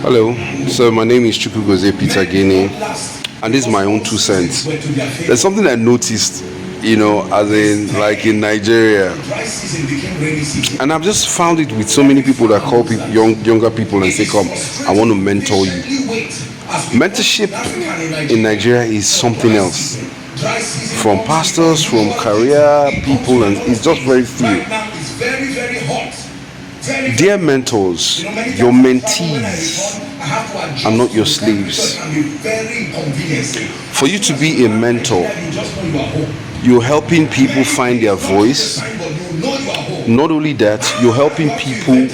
Hello, so my name is Chukwugozie Peter Gini, and this is my own 2 cents. There's something I noticed, as in like in Nigeria, and I've just found it with so many people that call people, younger people and say, "Come, I want to mentor you." Mentorship in Nigeria is something else. From pastors, from career people, and it's just very few. Dear mentors, your mentees are not your slaves. For you to be a mentor, you're helping people find their voice. Not only that, you're helping people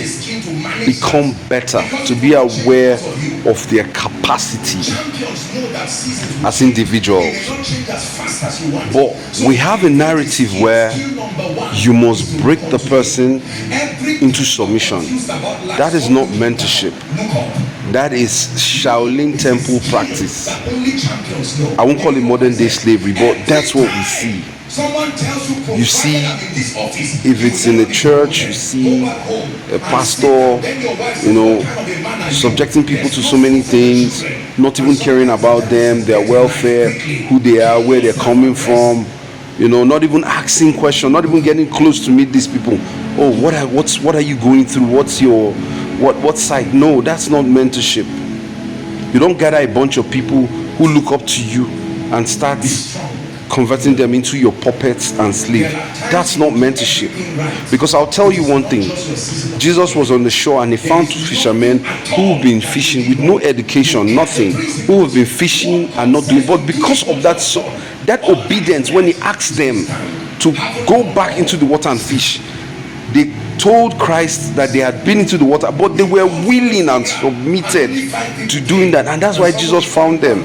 become better, to be aware of their capacity as individuals. But we have a narrative where you must break the person into submission. That is not mentorship. That is Shaolin Temple practice. I won't call it modern day slavery, but that's what we see. You see, if it's in a church, you see a pastor, subjecting people to so many things, not even caring about them, their welfare, who they are, where they're coming from, not even asking questions, not even getting close to meet these people. Oh, what are you going through? What's your what side? No, that's not mentorship. You don't gather a bunch of people who look up to you and start converting them into your puppets and slave. That's not mentorship. Because I'll tell you one thing. Jesus was on the shore and he found two fishermen who have been fishing with no education, nothing, who have been fishing and not doing. But because of that obedience, when he asked them to go back into the water and fish, they told Christ that they had been into the water, but they were willing and submitted to doing that, and that's why Jesus found them.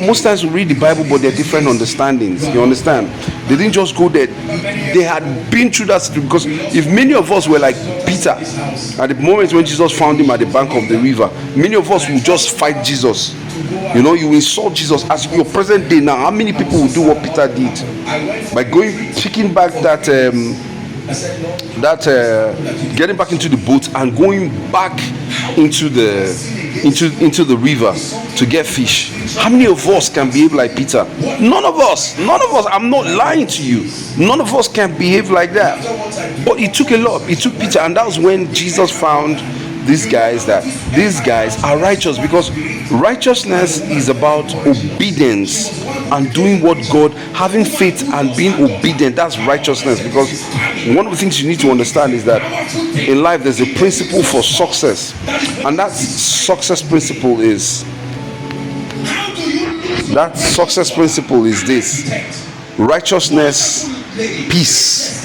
Most times we read the Bible, but they're different understandings. You understand? They didn't just go there; they had been through that. Because if many of us were like Peter, at the moment when Jesus found him at the bank of the river, many of us would just fight Jesus. You insult Jesus. As your present day now, how many people will do what Peter did by picking back getting back into the boat and going back into the river to get fish? How many of us can behave like Peter? None of us. I'm not lying to you. None of us can behave like that. But it took a lot. It took Peter, and that was when Jesus found these guys are righteous, because righteousness is about obedience and doing what God, having faith and being obedient. That's righteousness. Because one of the things you need to understand is that in life there's a principle for success, and that success principle is this: righteousness, peace,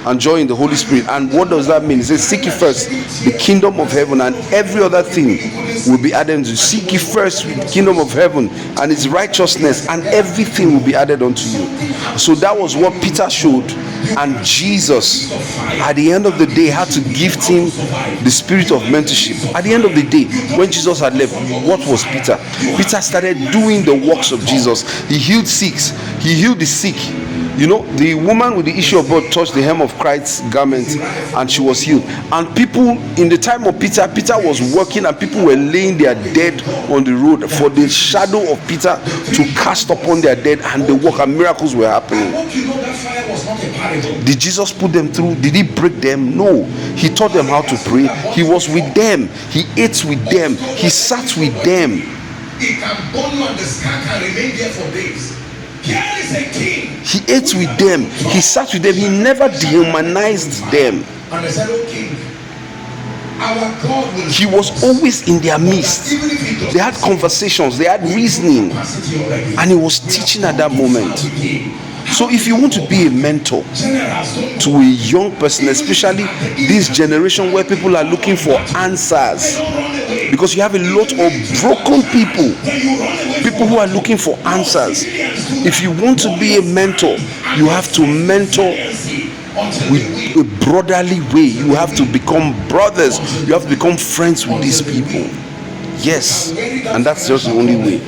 and joy in the Holy Spirit. And what does that mean? It says, seek ye first the kingdom of heaven, and every other thing will be added unto you. Seek ye first the kingdom of heaven and its righteousness, and everything will be added unto you. So that was what Peter showed, and Jesus at the end of the day had to gift him the spirit of mentorship. At the end of the day, when Jesus had left, what was Peter? Peter started doing the works of Jesus. He healed sick. He healed the sick. The woman with the issue of blood touched the hem of Christ's garment and she was healed. And people, in the time of Peter was working, and people were laying their dead on the road for the shadow of Peter to cast upon their dead, and the work and miracles were happening. Did Jesus put them through? Did he break them? No. He taught them how to pray. He was with them. He ate with them. He sat with them. He can burn you and the scar can remain there for days. Here is a king. He ate with them. He sat with them. He never dehumanized them. And they said, "Oh king, our God will." He was always in their midst. They had conversations. They had reasoning, and he was teaching at that moment. So if you want to be a mentor to a young person, especially this generation where people are looking for answers, because you have a lot of broken people who are looking for answers. If you want to be a mentor, you have to mentor with a brotherly way. You have to become brothers. You have to become friends with these people. Yes, and that's just the only way.